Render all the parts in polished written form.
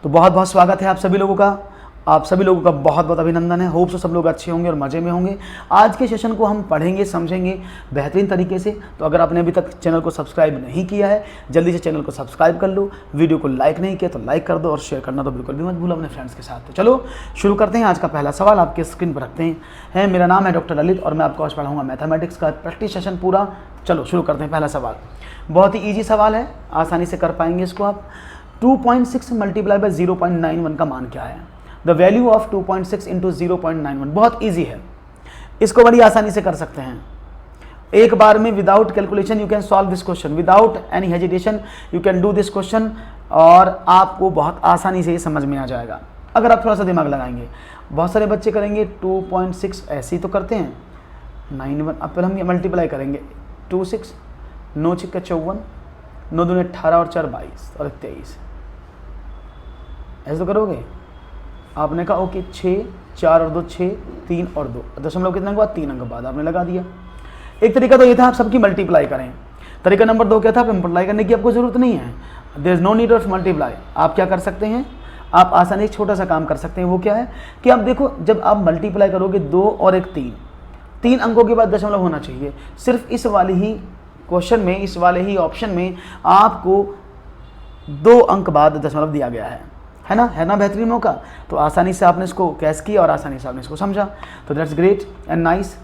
तो बहुत बहुत स्वागत है आप सभी लोगों का। आप सभी लोगों का बहुत बहुत अभिनंदन है। होप सो सब लोग अच्छे होंगे और मज़े में होंगे। आज के सेशन को हम पढ़ेंगे समझेंगे बेहतरीन तरीके से। तो अगर आपने अभी तक चैनल को सब्सक्राइब नहीं किया है, जल्दी से चैनल को सब्सक्राइब कर लो। वीडियो को लाइक नहीं किया तो लाइक कर दो और शेयर करना तो बिल्कुल भी मत भूलो अपने फ्रेंड्स के साथ। तो चलो शुरू करते हैं। आज का पहला सवाल आपके स्क्रीन पर रखते हैं। मेरा नाम है डॉक्टर ललित और मैं आपको आज पढ़ाऊँगा मैथमेटिक्स का प्रैक्टिस सेशन पूरा। चलो शुरू करते हैं। पहला सवाल बहुत ही ईजी सवाल है, आसानी से कर पाएंगे इसको आप। 2.6 मल्टीप्लाई बाय 0.91 का मान क्या है? The value of 2.6 into 0.91। बहुत ईजी है, इसको बड़ी आसानी से कर सकते हैं। एक बार में without calculation you can solve this question, without any hesitation you can do this question और आपको बहुत आसानी से ये समझ में आ जाएगा अगर आप थोड़ा सा दिमाग लगाएंगे। बहुत सारे बच्चे करेंगे 2.6 ऐसे ही तो करते हैं 91। अब पहले हम ये मल्टीप्लाई करेंगे 26 9 6 54 9 दूनी 18 और 4 22 और 23। ऐसे तो करोगे। आपने कहा ओके 6 4 और 2 6 3 और 2 दशमलव कितने के बाद 3 अंक बाद आपने लगा दिया। एक तरीका तो ये था आप सबकी मल्टीप्लाई करें। तरीका नंबर 2 क्या था? मल्टीप्लाई करने की आपको जरूरत नहीं है। There is no need of multiply. आप क्या कर सकते हैं? आप आसानी से छोटा सा काम कर सकते हैं। वो क्या है कि आप देखो, जब आप मल्टीप्लाई करोगे 2 और 1 3 अंकों के बाद दशमलव होना चाहिए। सिर्फ इस वाले ही क्वेश्चन में, इस वाले ही ऑप्शन में आपको 2 अंक बाद दशमलव दिया गया है ना बेहतरीन मौका। तो आसानी से आपने इसको कैच किया और आसानी से आपने इसको समझा। तो दैट्स ग्रेट एंड नाइस।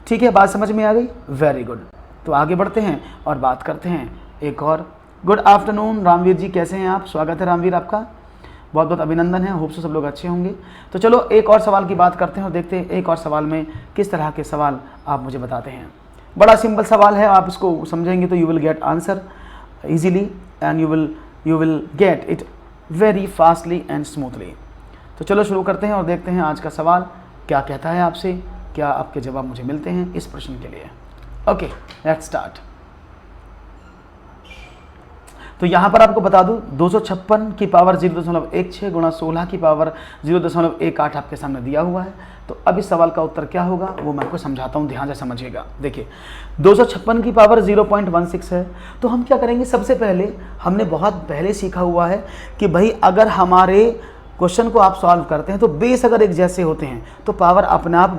ठीक है, बात समझ में आ गई? Very good. तो आगे बढ़ते हैं और बात करते हैं एक और। गुड आफ्टरनून रामवीर जी, कैसे हैं आप? स्वागत है रामवीर आपका, बहुत बहुत अभिनंदन है। होप से सब लोग अच्छे होंगे। तो चलो एक और सवाल की बात करते हैं और देखते हैं एक और सवाल में किस तरह के सवाल आप मुझे बताते हैं। बड़ा सिंपल सवाल है, आप इसको समझेंगे तो you will get answer easily and you will get it very fastly and smoothly. तो चलो शुरू करते हैं और देखते हैं आज का सवाल क्या कहता है आपसे, क्या आपके जवाब मुझे मिलते हैं इस प्रश्न के लिए। Okay let's start. तो यहाँ पर आपको बता दूं 256 की पावर 0.16 गुणा 16 की पावर 0.18 आपके सामने दिया हुआ है। तो अब इस सवाल का उत्तर क्या होगा वो मैं आपको समझाता हूँ, ध्यान से समझिएगा। देखिए 256 की पावर 0.16 है। तो हम क्या करेंगे, सबसे पहले हमने बहुत पहले सीखा हुआ है कि भाई अगर हमारे क्वेश्चन को आप सॉल्व करते हैं तो बेस अगर एक जैसे होते हैं तो पावर अपने आप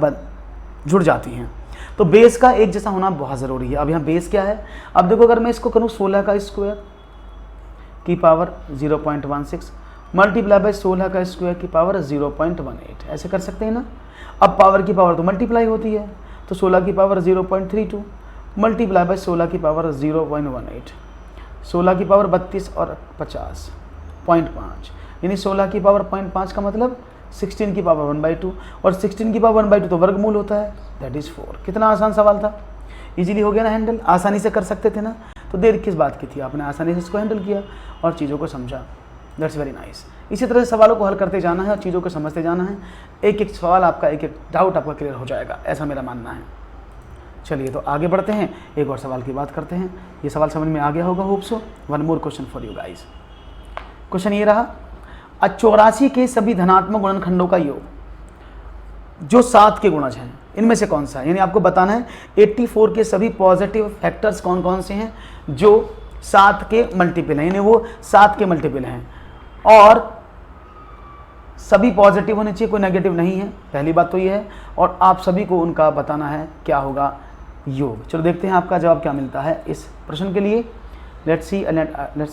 जुड़ जाती हैं। तो बेस का एक जैसा होना बहुत ज़रूरी है। अब यहाँ बेस क्या है? अब देखो अगर मैं इसको करूँ 16 का स्क्वायर की पावर 0.16 मल्टीप्लाई बाय 16 का स्क्वायर की पावर 0.18, ऐसे कर सकते हैं ना। अब पावर की पावर तो मल्टीप्लाई होती है, तो 16 की पावर 0.32 मल्टीप्लाई बाय 16 की पावर 0.18, 16 की पावर 32 और 50 0.5, यानी 16 की पावर 0.5 का मतलब 16 की पावर 1/2 और 16 की पावर 1/2 तो वर्गमूल होता है, दैट इज़ 4। कितना आसान सवाल था, इजीली हो गया ना हैंडल, आसानी से कर सकते थे ना। तो देर किस बात की थी, आपने आसानी से इसको हैंडल किया और चीज़ों को समझा। That's very nice. इसी तरह से सवालों को हल करते जाना है और चीज़ों को समझते जाना है। एक एक सवाल आपका, एक एक डाउट आपका क्लियर हो जाएगा, ऐसा मेरा मानना है। चलिए तो आगे बढ़ते हैं, एक और सवाल की बात करते हैं। ये सवाल समझ में आ गया होगा hope so. One more question for you guys. Question ये रहा, 84 के सभी धनात्मक गुणनखंडों का योग जो 7 के गुणज हैं इनमें से कौन सा है? यानी आपको बताना है 84 के सभी पॉजिटिव फैक्टर्स कौन कौन से हैं जो 7 के मल्टीपल हैं, यानी वो 7 के मल्टीपल हैं और सभी पॉजिटिव होने चाहिए, कोई नेगेटिव नहीं है। पहली बात तो ये है और आप सभी को उनका बताना है क्या होगा योग। चलो देखते हैं आपका जवाब क्या मिलता है इस प्रश्न के लिए। Let's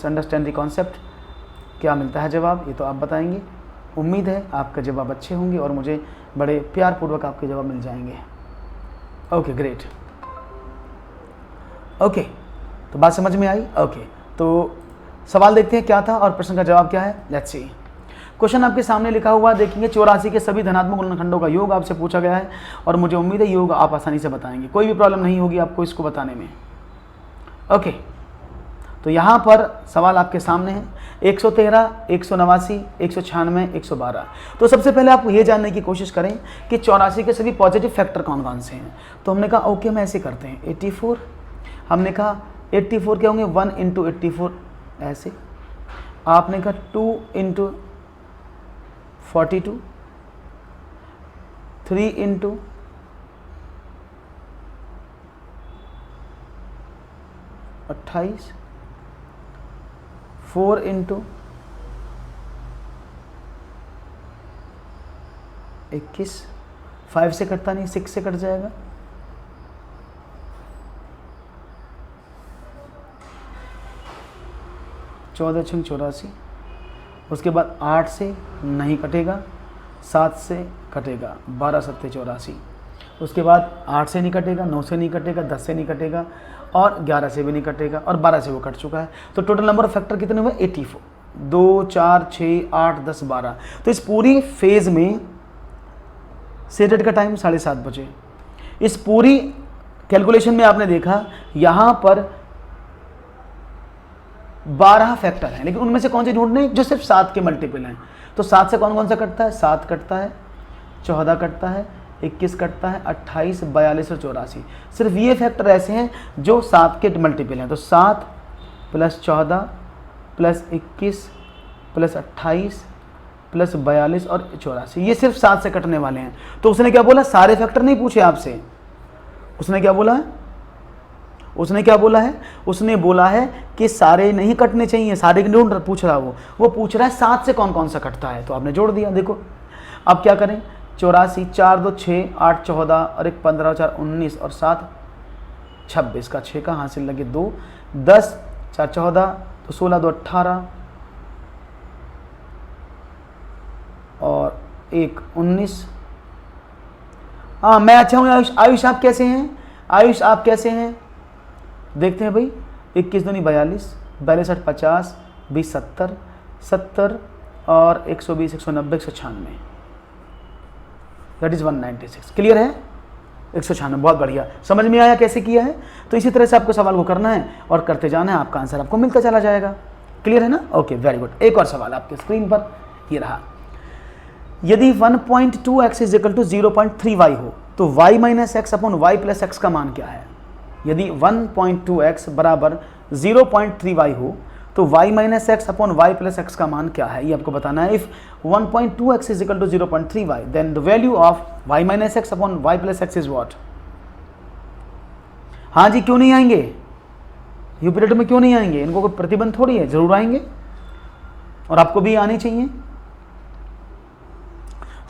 understand the concept. क्या मिलता है जवाब ये तो आप बताएंगे। उम्मीद है आपका जवाब अच्छे होंगे और मुझे बड़े प्यारपूर्वक आपके जवाब मिल जाएंगे। Okay great. ओके तो बात समझ में आई। ओके तो सवाल देखते हैं क्या था और प्रश्न का जवाब क्या है। Let's see. क्वेश्चन आपके सामने लिखा हुआ है, देखिए 84 के सभी धनात्मक गुणनखंडों का योग आपसे पूछा गया है और मुझे उम्मीद है योग आप आसानी से बताएंगे, कोई भी प्रॉब्लम नहीं होगी आपको इसको बताने में। ओके तो यहाँ पर सवाल आपके सामने है 113, 189, 196, 112। तो सबसे पहले आप ये जानने की कोशिश करें कि 84 के सभी पॉजिटिव फैक्टर कौन कौन से हैं। तो हमने कहा ओके हम ऐसे करते हैं 84, हमने कहा 84 क्या होंगे 1 इंटू 84 ऐसे, आपने कहा 2 इंटू 42, 3 इंटू 28, 4 इंटू 21, 5 से कटता नहीं, 6 से कट जाएगा, 14 छंग 84, उसके बाद 8 से नहीं कटेगा, 7 से कटेगा, 12 सत्ते 84, उसके बाद 8 से नहीं कटेगा, 9 से नहीं कटेगा, 10 से नहीं कटेगा और 11 से भी नहीं कटेगा और 12 से वो कट चुका है। तो टोटल नंबर ऑफ फैक्टर कितने हुए? 84, 2, 4, 6, 8, 10, 12। तो इस पूरी फेज में सेटेड का टाइम 7:30 बजे। इस पूरी कैलकुलेशन में आपने देखा यहाँ पर 12 फैक्टर हैं, लेकिन उनमें से कौन से ढूंढने जो सिर्फ 7 के मल्टीपल हैं। तो 7 से कौन कौन सा कटता है? 7 कटता है, 14 कटता है, 21 कटता है, 28, 42 और 84। सिर्फ ये फैक्टर ऐसे हैं जो 7 के मल्टीपल हैं। तो 7 + 14 + 21 + 28 + 42 और 84, ये सिर्फ 7 से कटने वाले हैं। तो उसने क्या बोला? सारे फैक्टर नहीं पूछे आपसे। उसने क्या बोला है? उसने क्या बोला है? उसने बोला है कि सारे नहीं कटने चाहिए, सारे की ढूंढ पूछ रहा वो पूछ रहा है 7 से कौन कौन सा कटता है। तो आपने जोड़ दिया। देखो अब क्या करें? 84, 4, 2, 6, 8, 14 और 1, 15, 4, 19 और 7, 26 का 6 का हासिल लगे 2, 10, 4, 14, तो 16, 2, 18 और 1, 19। हाँ मैं अच्छा हूँ आयुष। आयुष आप कैसे हैं? आयुष आप कैसे हैं? देखते हैं भाई। 21 दूनी 42, 42 8 50, 20 70, 70 और 120, 190, 196, दैट इज 196। क्लियर है? 196, बहुत बढ़िया। समझ में आया कैसे किया है? तो इसी तरह से आपको सवाल को करना है और करते जाना है, आपका आंसर आपको मिलता चला जाएगा। क्लियर है ना? Okay very good. एक और सवाल आपके स्क्रीन पर ये रहा। यदि 1.2x is equal to 0.3y हो तो y minus x upon y plus x का मान क्या है? यदि 1.2x बराबर 0.3y हो तो y minus x upon y plus x का मान क्या है, ये आपको बताना है। If 1.2x is equal to 0.3y then the value of y minus x upon y plus x is what? हाँ जी, क्यों नहीं आएंगे? यू पीरियड में क्यों नहीं आएंगे? इनको कोई प्रतिबंध थोड़ी है, जरूर आएंगे और आपको भी आनी चाहिए।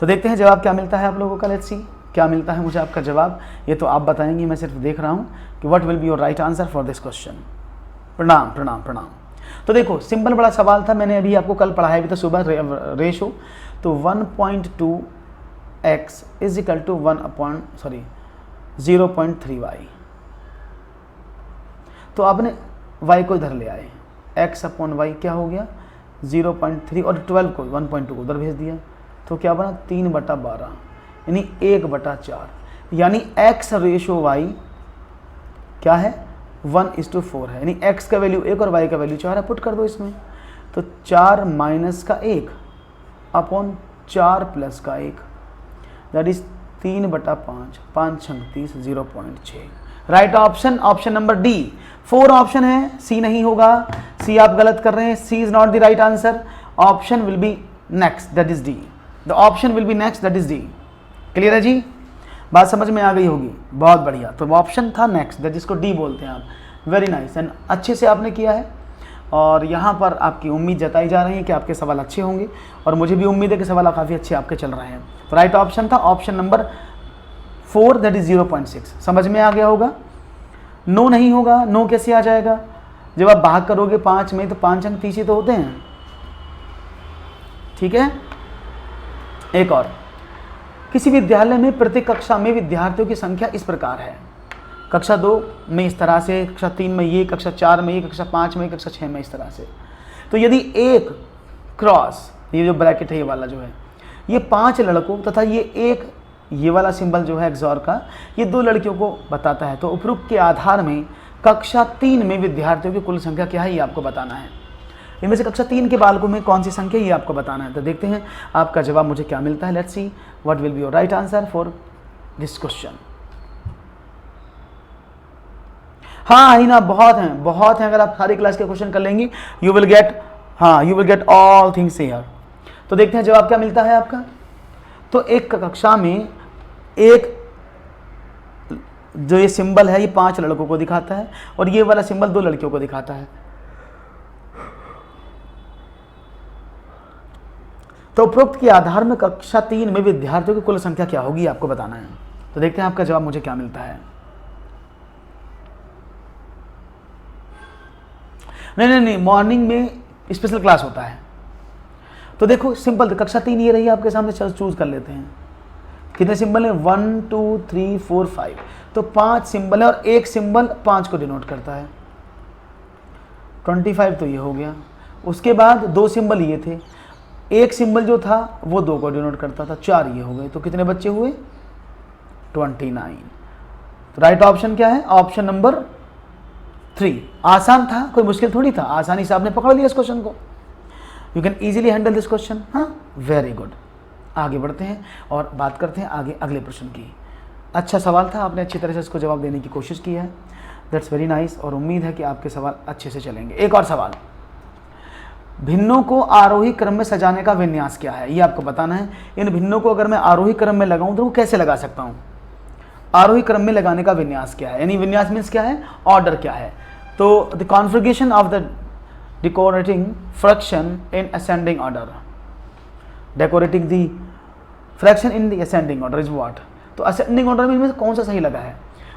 तो देखते हैं जवाब क्या मिलता है आप लोगों का। लेट्स सी क्या मिलता है मुझे आपका जवाब, ये तो आप बताएंगे, मैं सिर्फ देख रहा हूं कि what will be your right answer for this question. प्रणाम प्रणाम प्रणाम। तो देखो सिंपल बड़ा सवाल था, मैंने अभी आपको कल पढ़ाया भी था सुबह रेशो। तो 1.2x is equal to 0.3y। तो आपने y को इधर ले आए, x अपॉन वाई क्या हो गया 0.3 और 12 को 1.2 को उधर भेज दिया, तो क्या बना 3/12 यानी 1/4, यानी x रेशो y क्या है 1:4 है, यानी x का वैल्यू 1 और y का वैल्यू 4 है। पुट कर दो इसमें, तो 4 माइनस का 1 अपॉन 4 प्लस का 1 that is 3/5, 5 छंग 30, 0.6। Right option, option number D. 4 option है, सी नहीं होगा, सी आप गलत कर रहे हैं, C is not the right answer. Option will be next that is D, the option will be next that is D. Clear है जी? बात समझ में आ गई होगी, बहुत बढ़िया। तो ऑप्शन था नेक्स्ट, दैट जिसको डी बोलते हैं आप। वेरी नाइस एंड अच्छे से आपने किया है और यहाँ पर आपकी उम्मीद जताई जा रही है कि आपके सवाल अच्छे होंगे और मुझे भी उम्मीद है कि सवाल काफ़ी अच्छे आपके चल रहे हैं। तो राइट ऑप्शन था ऑप्शन नंबर 4 दैट इज 0.6। समझ में आ गया होगा? नो नहीं होगा, नो कैसे आ जाएगा? जब आप भाग करोगे 5 में तो 5 अंक 30 तो होते हैं। ठीक है, एक और। किसी विद्यालय में प्रति कक्षा में विद्यार्थियों की संख्या इस प्रकार है। कक्षा 2 में इस तरह से, कक्षा 3 में ये, कक्षा 4 में ये, कक्षा 5 में, कक्षा 6 में इस तरह से। तो यदि एक क्रॉस, ये जो ब्रैकेट है ये वाला जो है, ये 5 लड़कों तथा ये वाला सिंबल जो है एक्सॉर का, ये 2 लड़कियों को बताता है, तो उपरोक्त के आधार में कक्षा 3 में विद्यार्थियों की कुल संख्या क्या है ये आपको बताना है। इनमें से कक्षा 3 के बालकों में कौन सी संख्या ये आपको बताना है। तो देखते हैं आपका जवाब मुझे क्या मिलता है। Let's see what will be your right answer for this question. हाँ ही ना, बहुत हैं, बहुत हैं। अगर आप सारी क्लास के क्वेश्चन कर लेंगे यू विल गेट, हाँ you will get all things here. तो देखते हैं जवाब क्या मिलता है आपका। तो एक कक्षा में एक जो ये सिंबल है ये 5 लड़कों को दिखाता है और ये वाला सिंबल 2 लड़कियों को दिखाता है। तो उपरोक्त के आधार में कक्षा 3 में विद्यार्थियों की कुल संख्या क्या होगी आपको बताना है। तो देखते हैं आपका जवाब मुझे क्या मिलता है। नहीं, मॉर्निंग में स्पेशल क्लास होता है। तो देखो सिंपल, कक्षा 3 ये रही आपके सामने, चूज कर लेते हैं। कितने सिंबल है? 1 2 3 4 5। तो 5 सिंबल है और एक सिंबल 5 को डिनोट करता है। 25 तो ये हो गया। उसके बाद 2 सिंबल ये थे, एक सिंबल जो था वो 2 को डिनोट करता था, 4 ये हो गए। तो कितने बच्चे हुए? 29। तो राइट ऑप्शन क्या है? Option number 3। आसान था, कोई मुश्किल थोड़ी था, आसानी से आपने पकड़ लिया इस क्वेश्चन को। You can easily handle this question. हाँ, वेरी गुड। आगे बढ़ते हैं और बात करते हैं आगे अगले प्रश्न की। अच्छा सवाल था, आपने अच्छी तरह से इसको जवाब देने की कोशिश की है। That's very nice. और उम्मीद है कि आपके सवाल अच्छे से चलेंगे। एक और सवाल, भिन्नों को आरोही क्रम में सजाने का विन्यास क्या है, ये आपको बताना है। इन भिन्नों को अगर मैं आरोही क्रम में लगाऊं तो कैसे लगा सकता हूं? आरोही क्रम में लगाने का विन्यास क्या है, यानी विन्यास मीन्स क्या है, ऑर्डर क्या है। तो the configuration of the decorating fraction in ascending order, decorating the fraction in the ascending order is what. तो असेंडिंग ऑर्डर में इनमें कौन सा सही लगा है,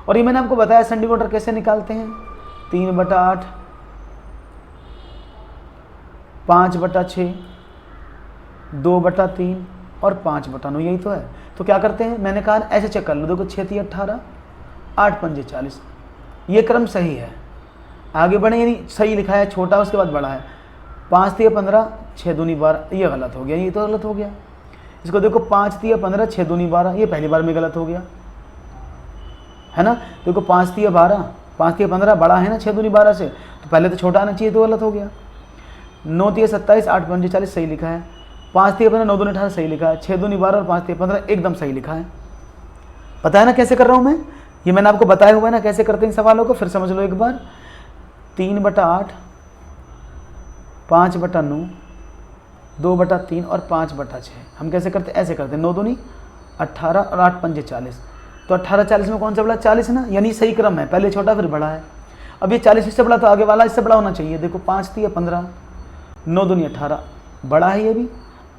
और ये मैंने आपको बताया असेंडिंग ऑर्डर कैसे निकालते हैं। 3/8, 5/6, 2/3 और 5/9, यही तो है। तो क्या करते हैं, मैंने कहा ऐसे चेक कर लो। देखो 6 3 18, 8 5 40, ये क्रम सही है। आगे बढ़े, यानी सही लिखा है, छोटा उसके बाद बड़ा है। 5 3 15, 6 दूनी 12, ये गलत हो गया, ये तो गलत हो गया। इसको देखो 5 3 15, 6 दूनी 12, ये पहली बार में गलत हो गया, है ना। देखो 5 3 12, 5 3 15 बड़ा है ना 6 दूनी 12 से, तो पहले तो छोटा आना चाहिए, तो गलत हो गया। 9 3 27, 8 5 40 सही लिखा है। 5 3 15, 9 दूनी 18 सही लिखा है। 6 दूनी 12 और 5 3 15 एकदम सही लिखा है। पता है ना कैसे कर रहा हूँ मैं, ये मैंने आपको बताया हुआ है ना कैसे करते हैं इन सवालों को, फिर समझ लो एक बार। 3/8, 5/9, 2/3 और 5/6। हम कैसे करते हैं, ऐसे करते हैं। 9 दूनी 18 और 8 5 40। तो 18 40 में कौन सा बड़ा? 40 ना, यानी सही क्रम है, पहले छोटा फिर बड़ा है। अब ये 40 इससे बड़ा, तो आगे वाला इससे बड़ा होना चाहिए। देखो 5 3 15, 9 दूनी 18 बड़ा है, ये भी।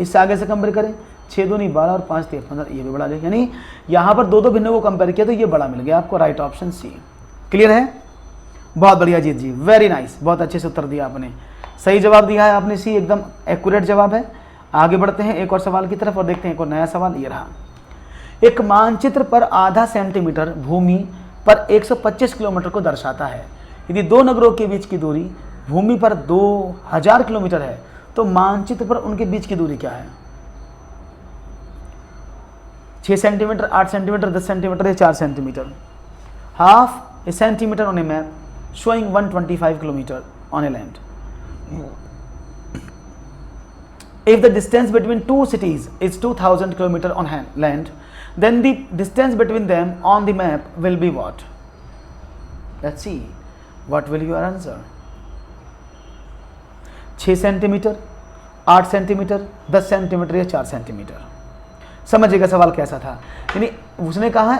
इससे आगे से कंपेयर करें, 6 दूनी 12 और 5 3 15, ये भी बड़ा है। यानी यहाँ पर 2 भिन्नों को कंपेयर किया तो ये बड़ा मिल गया आपको। Right option C. क्लियर है? बहुत बढ़िया जीत जी, वेरी नाइस, बहुत अच्छे से उत्तर दिया आपने, सही जवाब दिया है आपने, सी एकदम एक्यूरेट जवाब है। आगे बढ़ते हैं एक और सवाल की तरफ और देखते हैं एक और नया सवाल। ये रहा, एक मानचित्र पर आधा सेंटीमीटर भूमि पर 125 किलोमीटर को दर्शाता है। यदि 2 नगरों के बीच की दूरी भूमि पर 2000 किलोमीटर है तो मानचित्र पर उनके बीच की दूरी क्या है? 6 सेंटीमीटर, 8 सेंटीमीटर, 10 सेंटीमीटर या 4 centimetre. Half A centimetre on A map showing 125 kilometer on a land. If the distance between 2 cities is 2000 kilometer on land, then the distance between them on the map will be what? Let's see, what will your answer? 6 centimetre, 8 centimetre, 10 centimetre या 4 centimetre. समझिएगा सवाल कैसा था, यानी उसने कहा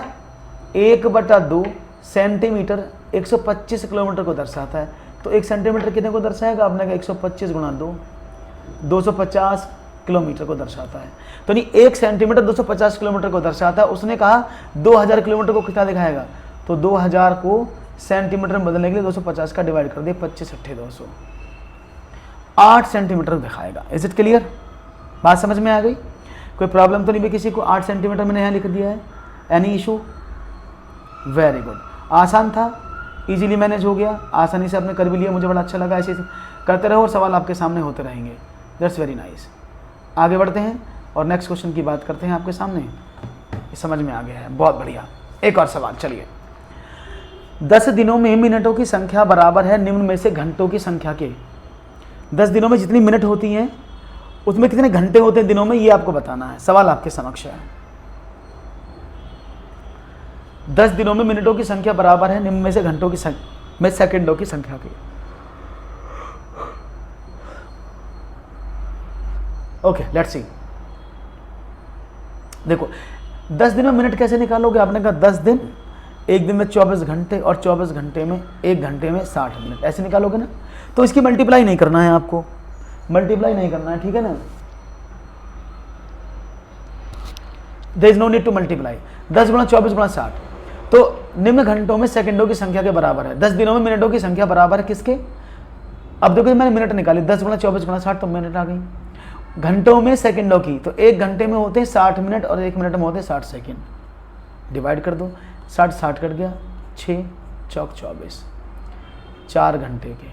1/2 centimetre 125 kilometre को दर्शाता है। तो 1 सेंटीमीटर कितने को दर्शाएगा? आपने कहा 125 गुणा 2, 250 किलोमीटर को दर्शाता है। तो नहीं, 1 सेंटीमीटर 250 किलोमीटर को दर्शाता है। उसने कहा 2000 किलोमीटर को कितना दिखाएगा, तो 2000 को सेंटीमीटर में बदलने के लिए 250 का डिवाइड कर दिया, 25 × 200, 8 सेंटीमीटर दिखाएगा। Is it clear? बात समझ में आ गई? कोई प्रॉब्लम तो नहीं भी किसी को? 8 सेंटीमीटर मैंने यहाँ लिख दिया है, एनी इशू? वेरी गुड, आसान था, इजीली मैनेज हो गया, आसानी से आपने कर भी लिया, मुझे बड़ा अच्छा लगा। ऐसे करते रहो और सवाल आपके सामने होते रहेंगे। That's very nice. आगे बढ़ते हैं और नेक्स्ट क्वेश्चन की बात करते हैं आपके सामने। ये समझ में आ गया है, बहुत बढ़िया। एक और सवाल, चलिए। 10 दिनों में मिनटों की संख्या बराबर है निम्न में से घंटों की संख्या के। 10 दिनों में जितनी मिनट होती हैं उसमें कितने घंटे होते हैं दिनों में, ये आपको बताना है। सवाल आपके समक्ष है। 10 दिनों में मिनटों की संख्या बराबर है निम्न में से घंटों की संख्या में सेकंडों की संख्या के। ओके, लेट्स सी। देखो 10 दिन में मिनट कैसे निकालोगे? आपने कहा 10 दिन, एक दिन में 24 घंटे और 24 घंटे में 1 घंटे में 60 मिनट, ऐसे निकालोगे ना। तो इसकी मल्टीप्लाई नहीं करना है आपको, मल्टीप्लाई नहीं करना है, ठीक है ना। There is no need to multiply. 10 गुणा 24 गुणा 60, तो निम्न घंटों में सेकंडों की संख्या के बराबर है। 10 दिनों में मिनटों की संख्या बराबर है किसके? अब देखो मैंने मिनट निकाली, 10 गुणा 24 गुणा 60 तो मिनट आ गई। घंटों में सेकंडों की, तो 1 घंटे में होते हैं 60 मिनट और 1 मिनट में होते हैं 60 सेकंड। डिवाइड कर दो, 60 60 कट गया, 6 चौक 24, 4 घंटे के।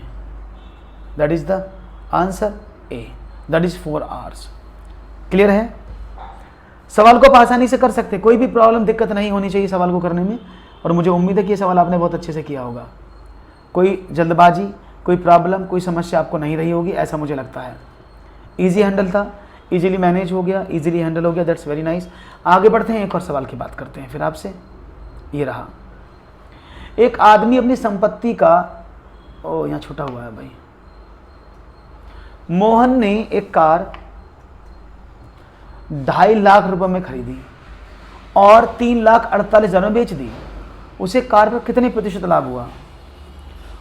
That is the answer A, that is 4 hours. Clear है? सवाल को आप आसानी से कर सकते, कोई भी प्रॉब्लम दिक्कत नहीं होनी चाहिए सवाल को करने में, और मुझे उम्मीद है कि ये सवाल आपने बहुत अच्छे से किया होगा। कोई जल्दबाजी, कोई प्रॉब्लम, कोई समस्या आपको नहीं रही होगी, ऐसा मुझे लगता है। इजी हैंडल था, इजीली मैनेज हो गया, इजीली हैंडल हो गया, दैट्स वेरी नाइस। आगे बढ़ते हैं, एक और सवाल की बात करते हैं फिर आपसे। ये रहा, एक आदमी अपनी संपत्ति का, ओ यहाँ छूटा हुआ है भाई, मोहन ने एक कार 2.5 लाख रुपए में खरीदी और 3,48,000 में बेच दी। उसे कार पर कितने प्रतिशत लाभ हुआ?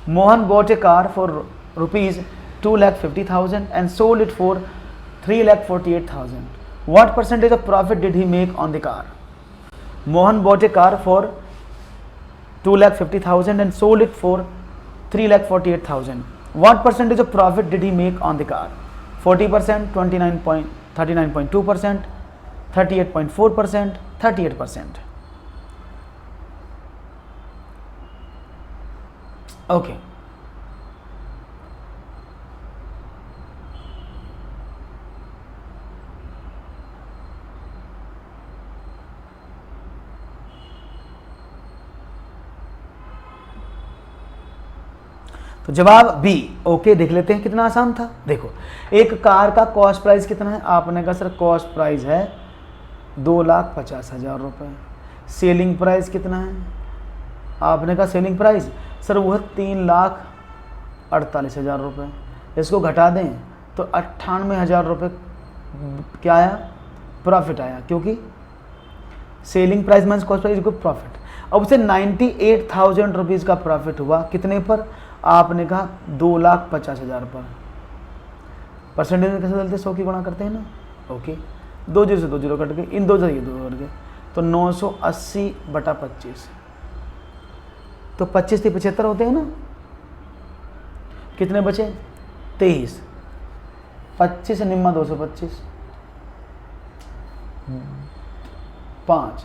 Mohan bought a car for rupees 2,50,000 and sold it for 3,48,000. What percentage of profit did he make on the car? Mohan bought a car for 2,50,000 and sold it for 3,48,000. What percentage of profit did he make on the car? 40%, 39.2%, 38.4%, 38%. Okay. तो जवाब B. Okay, देख लेते हैं कितना आसान था। देखो, एक कार का कॉस्ट प्राइस कितना है? आपने कहा सर कॉस्ट प्राइस है 2,50,000 रुपये। सेलिंग प्राइस कितना है? आपने कहा सेलिंग प्राइस सर वो है 3,48,000 रुपये। इसको घटा दें तो 98,000 रुपये क्या आया? प्रॉफिट आया, क्योंकि selling price minus cost price equal profit. अब उसे 98,000 रुपीज़ का प्रॉफिट हुआ, कितने पर? आपने कहा 2,50,000 पर। परसेंटेज में कैसे चलते? 100 की गुणा करते हैं ना। ओके, 2 जीरो से 2 जीरो कट गए, इन 2 से ये 2 कट गए, तो 980/25। तो 25 से 75 होते हैं ना। कितने बचे? 23। 25 निम्मा 225, 5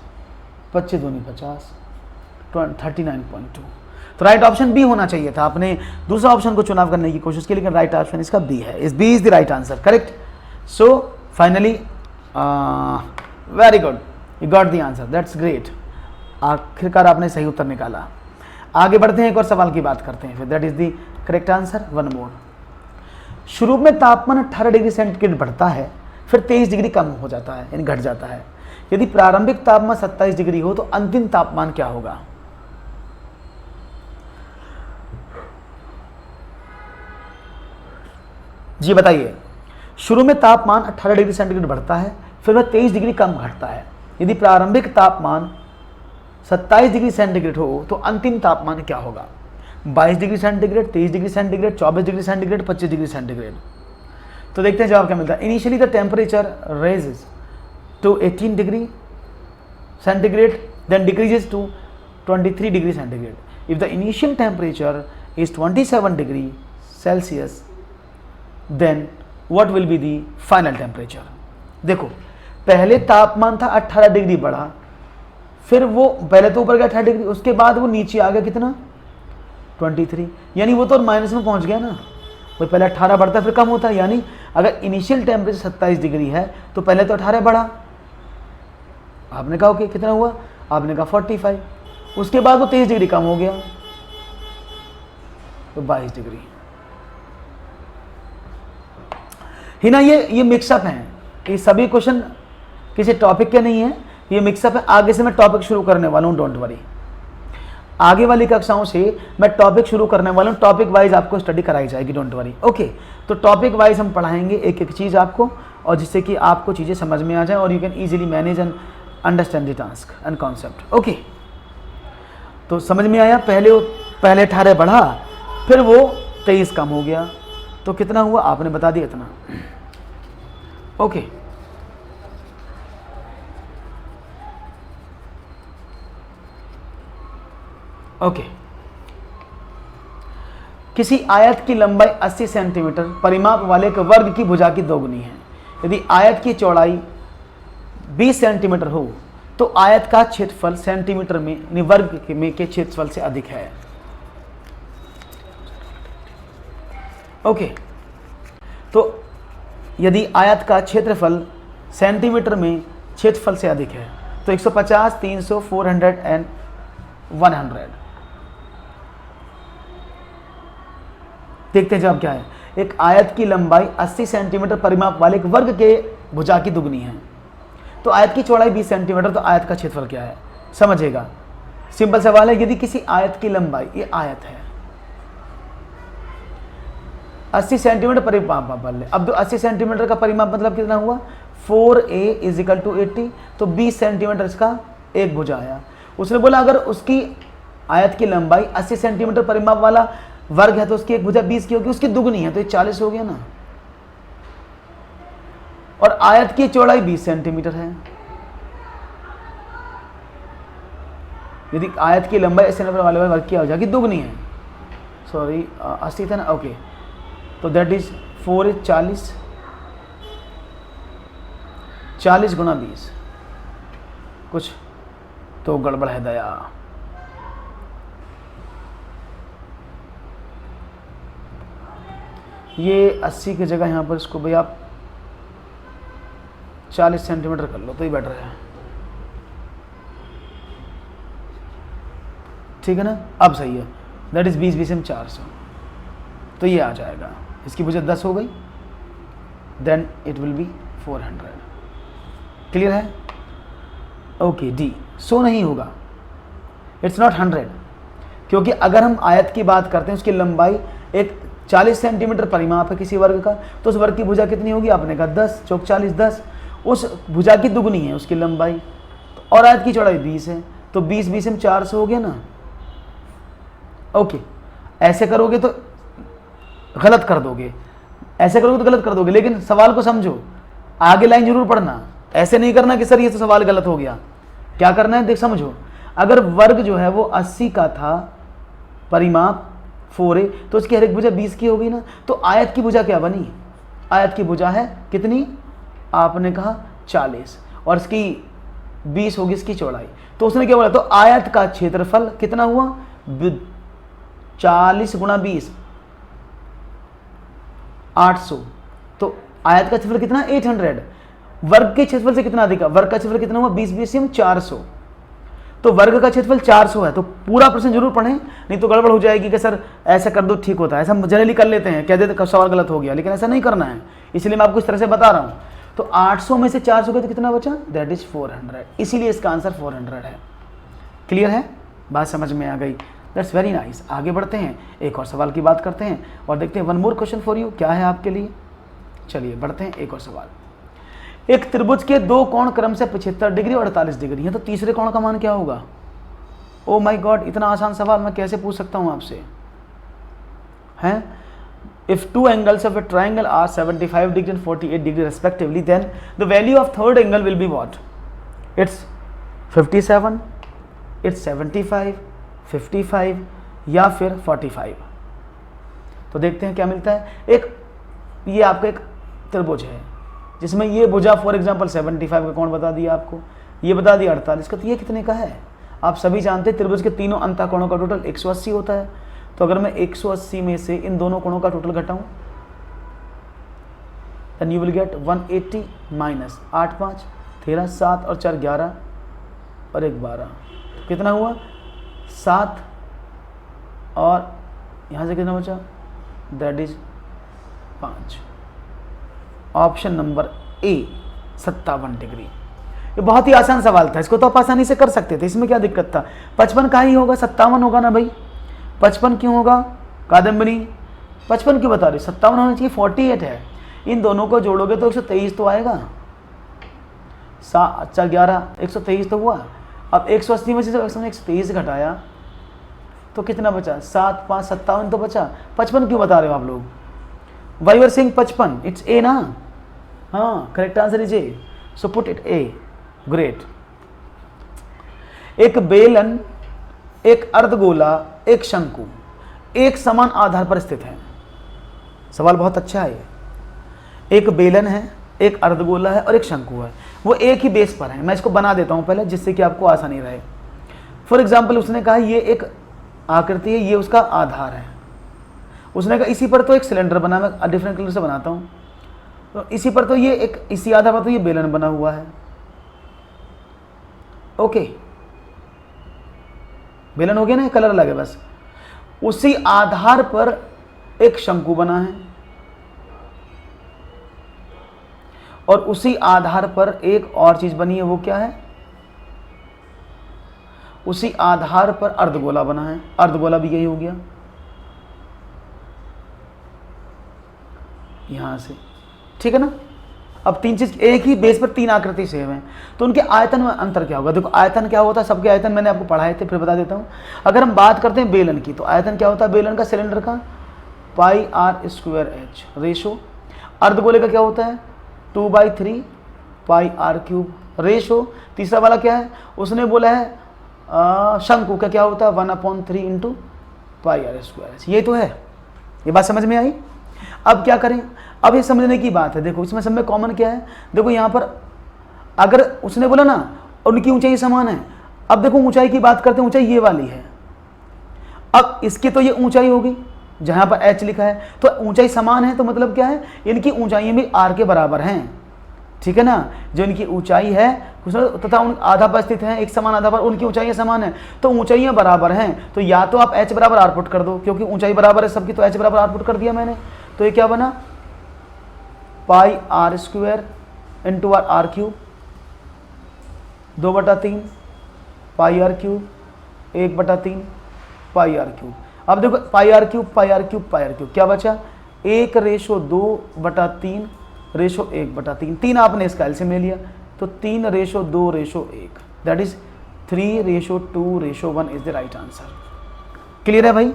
25 दूनी 50, 39.2। तो राइट ऑप्शन बी होना चाहिए था। आपने दूसरा ऑप्शन को चुनाव करने की कोशिश की, लेकिन राइट ऑप्शन इसका बी है। इस B is the right answer, correct. So finally very good, you got the answer, that's great. आखिरकार आपने सही उत्तर निकाला। आगे बढ़ते हैं, एक और सवाल की बात करते हैं फिर। That is the correct answer, 1 मोर। शुरू में तापमान 18 डिग्री सेंटीग्रेड बढ़ता है, फिर 23 डिग्री कम हो जाता है, यानी घट जाता है। यदि प्रारंभिक तापमान 27 डिग्री हो तो अंतिम तापमान क्या होगा? जी बताइए। शुरू में तापमान 18 डिग्री सेंटीग्रेड बढ़ता है, फिर वह 23 डिग्री कम घटता है। यदि प्रारंभिक तापमान 27 डिग्री सेंटीग्रेड हो तो अंतिम तापमान क्या होगा? 22 degree centigrade, 23 degree centigrade, 24 degree centigrade, 25 degree centigrade. तो देखते हैं जवाब क्या मिलता है। Initially the temperature rises to 18 degree centigrade, then decreases to 23 degree centigrade. If the initial temperature is 27 degree celsius, then what will be the final temperature. देखो, पहले तापमान था 18 डिग्री बढ़ा, फिर वो पहले तो ऊपर गया 18 डिग्री, उसके बाद वो नीचे आ गया कितना? 23, यानी वो तो माइनस में पहुंच गया ना। वो पहले 18 बढ़ता फिर कम होता है, यानी अगर इनिशियल टेम्परेचर 27 डिग्री है तो पहले तो 18 बढ़ा। आपने कहा ओके, कितना हुआ? आपने कहा 45, उसके बाद वो 23 डिग्री कम हो गया तो 22 डिग्री। ही ना, ये मिक्सअप हैं, ये सभी क्वेश्चन किसी टॉपिक के नहीं है, ये मिक्सअप है। आगे से मैं टॉपिक शुरू करने वाला हूँ, डोंट वरी। आगे वाली कक्षाओं से मैं टॉपिक शुरू करने वाला हूँ, टॉपिक वाइज आपको स्टडी कराई जाएगी, डोंट वरी। ओके, तो टॉपिक वाइज हम पढ़ाएंगे एक एक चीज़ आपको, और जिससे कि आपको चीज़ें समझ में आ जाए और you can easily manage and understand the task and concept. Okay, तो समझ में आया? पहले 18 बढ़ा, फिर वो 23 कम हो गया, तो कितना हुआ? आपने बता दिया इतना। ओके, ओके, किसी आयत की लंबाई 80 सेंटीमीटर परिमाप वाले एक वर्ग की भुजा की दोगुनी है। यदि आयत की चौड़ाई 20 सेंटीमीटर हो तो आयत का क्षेत्रफल सेंटीमीटर में वर्ग के क्षेत्रफल से अधिक है। ओके, तो यदि आयत का क्षेत्रफल सेंटीमीटर में क्षेत्रफल से अधिक है तो 150, 300, 400 एंड 100। देखते हैं जवाब क्या है। एक आयत की लंबाई 80 सेंटीमीटर परिमाप वाले एक वर्ग के भुजा की दुगनी है। तो आयत की चौड़ाई 20 सेंटीमीटर, तो आयत का क्षेत्रफल क्या है समझिएगा। सिंपल सवाल है, यदि किसी आयत की लंबाई, ये आयत है 80 सेंटीमीटर परिमाप वाले, अब 80 सेंटीमीटर का परिमाप मतलब कितना हुआ 4a = 80, तो 20 सेंटीमीटर इसका एक भुजा आया। उसने बोला अगर उसकी आयत की लंबाई 80 सेंटीमीटर परिमाप वाला वर्ग है तो उसकी एक भुजा 20 की होगी, उसकी दुगनी है तो ये 40 हो गया ना। और आयत की चौड़ाई 20 सेंटीमीटर है। यदि आयत की लंबाई 80 सेंटीमीटर वाले वर्ग की हो जाएगी दुगनी है, सॉरी 80 था ना, ओके, तो दैट इज 4 is 40, 40 गुना 20, कुछ तो गड़बड़ है दया। ये 80 की जगह यहाँ पर इसको भाई आप 40 सेंटीमीटर कर लो तो ही बेटर है, ठीक है ना। अब सही है, दैट इज 20 में 400, तो ये आ जाएगा। इसकी भुजा 10 हो गई, then it will be 400। Clear है? ओके, डी 100 नहीं होगा, इट्स नॉट 100, क्योंकि अगर हम आयत की बात करते हैं उसकी लंबाई एक 40 सेंटीमीटर परिमाप है किसी वर्ग का, तो उस वर्ग की भुजा कितनी होगी, आपने कहा 10 चौक 40, 10, उस भुजा की दुगनी है उसकी लंबाई, और आयत की चौड़ाई 20 है, तो 20 में 400 हो गया ना। ओके, ऐसे करोगे तो गलत कर दोगे, ऐसे करोगे तो गलत कर दोगे, लेकिन सवाल को समझो, आगे लाइन जरूर पढ़ना। ऐसे नहीं करना कि सर ये तो सवाल गलत हो गया। क्या करना है देख समझो, अगर वर्ग जो है वो 80 का था परिमाप 4a, तो उसकी हर एक भुजा 20 की होगी ना। तो आयत की भुजा क्या बनी, आयत की भुजा है कितनी, आपने कहा 40, और इसकी 20 होगी इसकी चौड़ाई। तो उसने क्या बोला, तो आयत का क्षेत्रफल कितना हुआ 40 गुणा 20 800, तो आयत का क्षेत्रफल कितना 800। वर्ग के क्षेत्रफल से कितना अधिक है, वर्ग का क्षेत्रफल कितना हुआ 20 में 400, तो वर्ग का क्षेत्रफल 400 है। तो पूरा प्रश्न जरूर पढ़ें, नहीं तो गड़बड़ हो जाएगी कि सर ऐसा कर दो ठीक होता है। ऐसा जनरली कर लेते हैं, कह देते कब सवाल गलत हो गया, लेकिन ऐसा नहीं करना है, इसलिए मैं आपको इस तरह से बता रहा हूं। तो 800 में से 400 गए तो कितना बचा, दैट इज 400, इसीलिए इसका आंसर 400 है। क्लियर है, बात समझ में आ गई, दैट्स वेरी नाइस। आगे बढ़ते हैं, एक और सवाल की बात करते हैं और देखते हैं one more question for you, क्या है आपके लिए। चलिए बढ़ते हैं, एक और सवाल। एक त्रिभुज के दो कोण क्रम से 75 डिग्री और 48 डिग्री है, तो तीसरे कोण का मान क्या होगा। ओ माय गॉड, इतना आसान सवाल मैं कैसे पूछ सकता हूं आपसे, हैं। If two angles of a triangle are 75 degree and 48 degree respectively, then the value of third angle will be what? It's 57, it's 75, 55 या फिर 45। तो देखते हैं क्या मिलता है। एक ये आपका एक त्रिभुज है जिसमें ये भुजा फॉर एग्जांपल 75 का कोण बता दिया आपको, ये बता दिया 48 का, तो ये कितने का है। आप सभी जानते हैं त्रिभुज के तीनों अंतःकोणों का टोटल 180 होता है। तो अगर मैं 180 में से इन दोनों कोणों का टोटल घटाऊं, then you will get 180 minus 8 5 13 7 और 4 11 और 1 12, तो कितना हुआ 7, और यहाँ से कितना बचा, that is 5। Option number A 57 degree. ये बहुत ही आसान सवाल था, इसको तो आप आसानी से कर सकते थे, इसमें क्या दिक्कत था। 55 का ही होगा, 57 होगा ना भाई। 55 क्यों होगा कादम्बरी, 55 क्यों बता रही, 57 होना चाहिए, 48 है। इन दोनों को जोड़ोगे तो 123 तो आएगा। 7 4 11 123 तो हुआ। अब 180 में से 123 घटाया तो कितना बचा, 7 5 57 तो बचा। 55 क्यों बता रहे हो आप लोग, why were saying 55, it's a ना। हाँ, correct answer is a, so put it A. Great. एक बेलन एक अर्धगोला, एक शंकु एक समान आधार पर स्थित है। सवाल बहुत अच्छा है ये। एक बेलन है, एक अर्धगोला है और एक शंकु है, वो एक ही बेस पर है। मैं इसको बना देता हूं पहले जिससे कि आपको आसानी रहे। फॉर एग्जाम्पल उसने कहा ये एक आकृति है, ये उसका आधार है। उसने कहा इसी पर तो एक सिलेंडर बना, मैं डिफरेंट कलर से बनाता हूं, तो इसी पर तो ये एक, इसी आधार पर तो ये बेलन बना हुआ है। ओके, बेलन हो गया ना, कलर अलग है बस। उसी आधार पर एक शंकु बना है और उसी आधार पर एक और चीज बनी है, वो क्या है? उसी आधार पर अर्धगोला बना है, अर्धगोला भी यही हो गया यहां से, ठीक है ना। अब तीन चीज एक ही बेस पर तीन आकृति सेम है, तो उनके आयतन में अंतर क्या होगा? देखो आयतन क्या होता है, सबके आयतन मैंने आपको पढ़ाए थे, फिर बता देता हूं। अगर हम बात करते हैं बेलन की, तो आयतन क्या होता है बेलन का, सिलेंडर का पाई आर स्क्वायर एच रेशो। अर्धगोले का क्या होता है 2/3 पाई आर क्यूब रेशो। तीसरा वाला क्या है, उसने बोला है शंकु का क्या होता है 1/3 into pi are square h. ये तो है, ये बात समझ में आई। अब क्या करें, अब ये समझने की बात है। देखो इसमें सब में कॉमन क्या है, देखो यहाँ पर अगर उसने बोला ना उनकी ऊंचाई समान है, अब देखो ऊंचाई की बात करते हैं, ऊंचाई ये वाली है। अब इसकी तो ये ऊंचाई होगी जहां पर h लिखा है, तो ऊंचाई समान है, तो मतलब क्या है इनकी ऊंचाइयां भी r के बराबर हैं, ठीक है ना। जो इनकी ऊंचाई है तथा उन आधा पर स्थित है, एक समान आधा पर, उनकी ऊंचाइयां समान है, तो ऊंचाइयां बराबर हैं। तो या तो आप h बराबर r पुट कर दो, क्योंकि ऊंचाई बराबर है सबकी, तो h बराबर r पुट कर दिया मैंने। तो ये क्या बना pi are square into R cube 2/3 pi R cube 1/3 pi R cube. अब देखो pi R cube pi R cube pi R cube क्या बचा 1/2/3 रेशो 1/3। 3 आपने इसका एलसीएम ले लिया, तो 3/2/1 that is 3/2/1 is the right answer. Clear है भाई,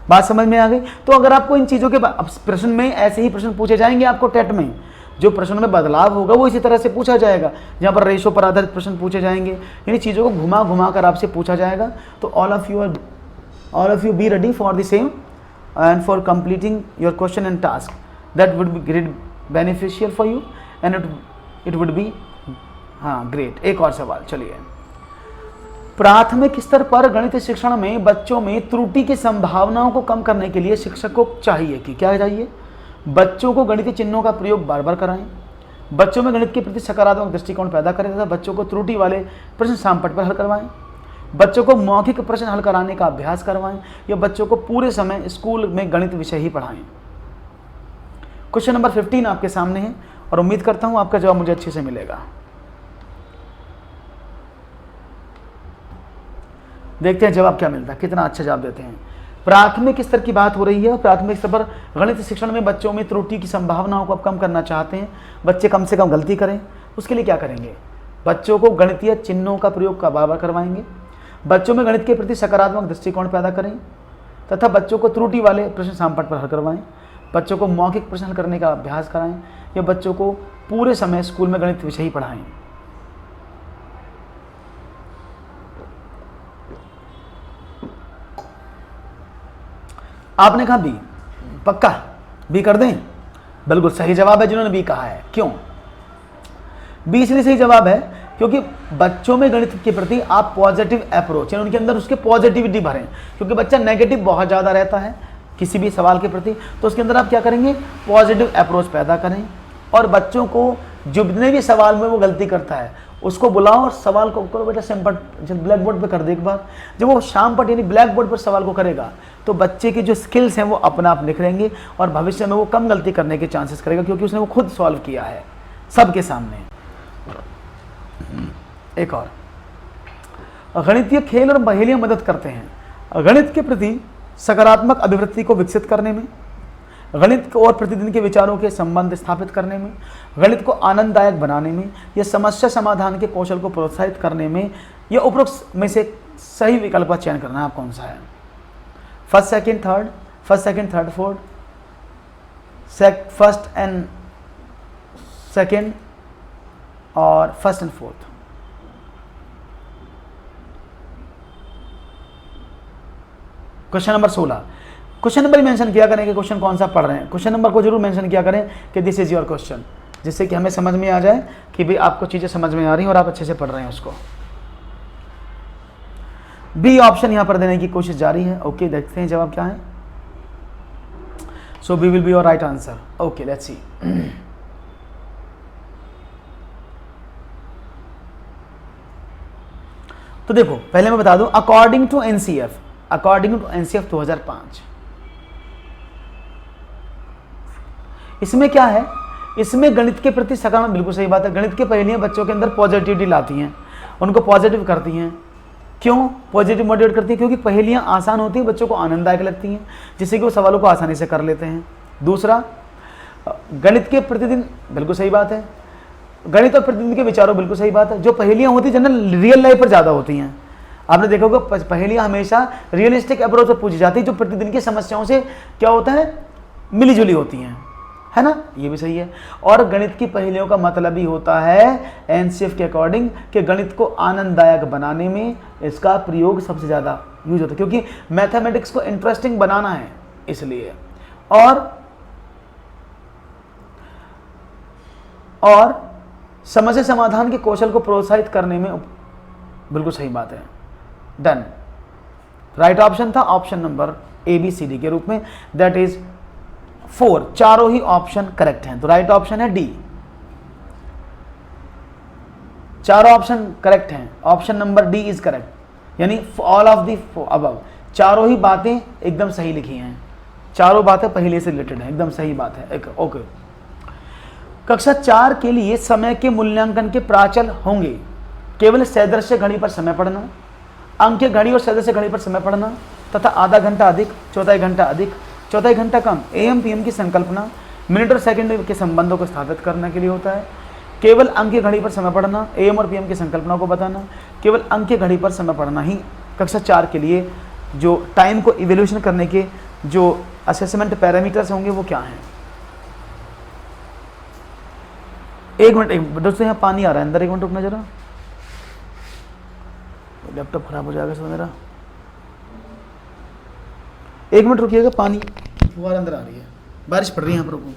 बात समझ में आ गई। तो अगर आपको इन चीज़ों के प्रश्न में ऐसे ही प्रश्न पूछे जाएंगे, आपको टेट में जो प्रश्न में बदलाव होगा वो इसी तरह से पूछा जाएगा, जहाँ पर रेशो पर आधारित प्रश्न पूछे जाएंगे, यानी चीज़ों को घुमा घुमा कर आपसे पूछा जाएगा। तो all of you be ready for the same and for completing your question and task, that would be great beneficial for you and it would be great. एक और सवाल, चलिए। प्राथमिक स्तर पर गणित शिक्षण में बच्चों में त्रुटि की संभावनाओं को कम करने के लिए शिक्षक को चाहिए कि क्या चाहिए, बच्चों को गणितीय चिन्हों का प्रयोग बार बार कराएं, बच्चों में गणित के प्रति सकारात्मक दृष्टिकोण पैदा करें तथा बच्चों को त्रुटि वाले प्रश्न सामपट पर हल करवाएं, बच्चों को मौखिक प्रश्न हल कराने का अभ्यास करवाएं, या बच्चों को पूरे समय स्कूल में गणित विषय ही पढ़ाएं। क्वेश्चन नंबर 15 आपके सामने है और उम्मीद करता हूं आपका जवाब मुझे अच्छे से मिलेगा। देखते हैं जवाब क्या मिलता है, कितना अच्छा जवाब देते हैं। प्राथमिक स्तर की बात हो रही है, प्राथमिक स्तर पर गणित शिक्षण में बच्चों में त्रुटि की संभावनाओं को आप कम करना चाहते हैं, बच्चे कम से कम गलती करें, उसके लिए क्या करेंगे, बच्चों को गणितीय चिन्हों का प्रयोग का बार बार करवाएंगे, बच्चों में गणित के प्रति सकारात्मक दृष्टिकोण पैदा करें तथा बच्चों को त्रुटि वाले प्रश्न सामपट पर हल करवाएं, बच्चों को मौखिक प्रश्न हल करने का अभ्यास कराएं, या बच्चों को पूरे समय स्कूल में गणित विषय ही पढ़ाएं। आपने कहा बी, पक्का बी कर दें? बिल्कुल सही जवाब है जिन्होंने बी कहा है। क्यों बी इसलिए सही जवाब है क्योंकि बच्चों में गणित के प्रति आप पॉजिटिव अप्रोच यानी उनके अंदर उसके पॉजिटिविटी भरें, क्योंकि बच्चा नेगेटिव बहुत ज़्यादा रहता है किसी भी सवाल के प्रति, तो उसके अंदर आप क्या करेंगे पॉजिटिव अप्रोच पैदा करें, और बच्चों को जितने भी सवाल में वो गलती करता है उसको बुलाओ और सवाल को करो बेटा सिंपल, जब ब्लैक बोर्ड पर कर दे एक बार, जब वो शाम पर यानी ब्लैक बोर्ड पर सवाल को करेगा तो बच्चे की जो स्किल्स हैं वो अपना आप निखरेंगे और भविष्य में वो कम गलती करने के चांसेस करेगा, क्योंकि उसने वो खुद सॉल्व किया है सबके सामने। एक और, गणितीय खेल और पहेलियां मदद करते हैं गणित के प्रति सकारात्मक अभिवृत्ति को विकसित करने में, गणित को और प्रतिदिन के विचारों के संबंध स्थापित करने में, गणित को आनंददायक बनाने में, या समस्या समाधान के कौशल को प्रोत्साहित करने में, या उपरोक्त में से सही विकल्प का चयन करना है, आप कौन सा है, first second third fourth, first and second और first and fourth. Question number 16, question number mention किया करें कि क्वेश्चन कौन सा पढ़ रहे हैं, क्वेश्चन नंबर को जरूर मेंशन किया करें कि दिस इज योर क्वेश्चन, जिससे कि हमें समझ में आ जाए कि भाई आपको चीज़ें समझ में आ रही हैं और आप अच्छे से पढ़ रहे हैं उसको। बी ऑप्शन यहां पर देने की कोशिश जारी है। ओके, देखते हैं जवाब क्या है। So B will be your right answer. Okay, let's see. तो देखो, पहले मैं बता दूं, अकॉर्डिंग टू एनसीएफ 2005, इसमें क्या है, इसमें गणित के प्रति सकारात्मक, बिल्कुल सही बात है, गणित के पहेलियां बच्चों के अंदर पॉजिटिविटी लाती हैं, उनको पॉजिटिव करती हैं। क्यों पॉजिटिव मोटिवेट करती हैं? क्योंकि पहेलियां आसान होती हैं, बच्चों को आनंददायक लगती हैं, जिससे कि वो सवालों को आसानी से कर लेते हैं। दूसरा, गणित के प्रतिदिन, बिल्कुल सही बात है, गणित और प्रतिदिन के विचारों, बिल्कुल सही बात है। जो पहेलियां होती हैं जनरल रियल लाइफ पर ज़्यादा होती हैं। आपने देखा होगा पहेलियां हमेशा रियलिस्टिक अप्रोच पर पूछी जाती है, जो प्रतिदिन की समस्याओं से क्या होता है, मिली जुली होती हैं, है ना, ये भी सही है। और गणित की पहेलियों का मतलब ही होता है एनसीएफ के अकॉर्डिंग कि गणित को आनंददायक बनाने में इसका प्रयोग सबसे ज़्यादा यूज होता है, क्योंकि मैथमेटिक्स को इंटरेस्टिंग बनाना है इसलिए। और समस्या समाधान के कौशल को प्रोत्साहित करने में, बिल्कुल सही बात है, डन। राइट ऑप्शन था ऑप्शन नंबर ABCD के रूप में, दैट इज 4, चारों ही ऑप्शन करेक्ट हैं। तो राइट ऑप्शन है डी, चारों ऑप्शन करेक्ट हैं, option number D is correct, यानी ऑल ऑफ दी अबव, चारों ही बातें एकदम सही लिखी हैं, चारों बातें पहले से रिलेटेड हैं, एकदम सही बात है। ओके, कक्षा 4 के लिए समय के मूल्यांकन के प्राचल होंगे केवल सदृश्य घड़ी पर समय पढ़ना, अंक घड़ी और सदस्य घड़ी पर समय पढ़ना तथा आधा घंटा अधिक, चौथाई घंटा अधिक, चौथाई घंटा कम, AM PM की संकल्पना मिनट और सेकंड के संबंधों को स्थापित करने के लिए होता है। केवल अंक घड़ी पर समय पढ़ना, AM और PM की संकल्पना को बताना, केवल अंक घड़ी पर समय पढ़ना ही कक्षा 4 के लिए जो टाइम को इवेल्यूशन करने के जो असेसमेंट पैरामीटर्स होंगे वो क्या हैं। एक मिनट दोस्तों, यहाँ पानी आ रहा है अंदर, एक मिनट रुकना जरा, लैपटॉप खराब हो जाएगा सर मेरा, एक मिनट रुकिएगा, पानी फुहार अंदर आ रही है, बारिश पड़ रही है यहाँ पर, रुको।